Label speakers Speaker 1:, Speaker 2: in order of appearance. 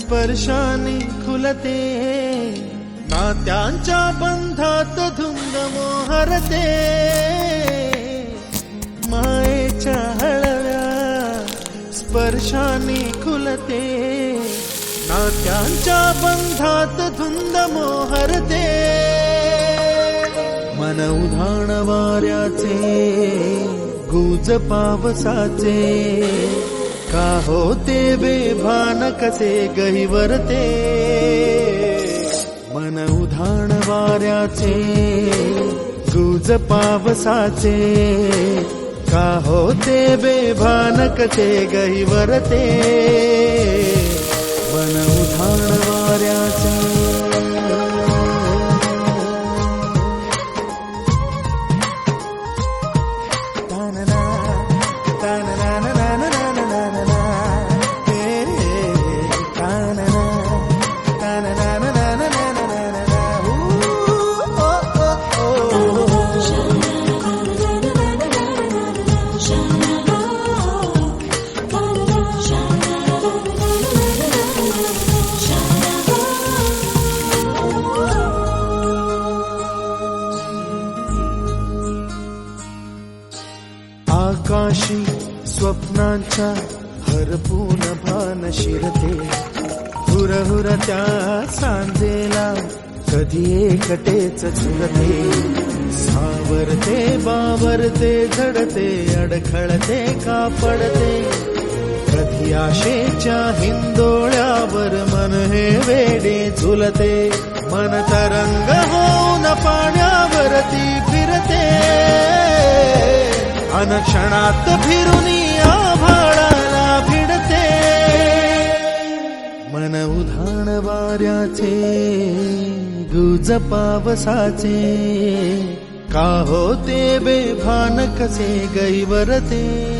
Speaker 1: स्पर्शाने खुलते, नात्यांच्या बंधात धुंद मोहरते, मायेच्या हळव्या स्पर्शाने खुलते, नात्यांच्या बंधात धुंद मोहरते, मन उधाण वाऱ्याचे गुज पावसाचे, का होते बेभान कसे गहिवरते, मन उधाण वाऱ्याचे गुज पावसाचे, का होते बेभान कसे गहिवरते, मन उधाण वाऱ्याचे. आकाशी स्वप्नांच्या हरपून भान शिरते, हुरहुर त्या सांजेला कधी एकटेच झुरते, सावरते बावरते झडते, अडखळते का पडते, कधी आशेच्या हिंदोळ्यावर मन हे वेडे झुलते, मन तरंग होऊन पाण्यावरती फिरते, अनक्षणात फिरुनी आभाळाला भिडते, मन उधाण वाऱ्याचे गुज पावसाचे, का होते बेभान कसे गैवरते.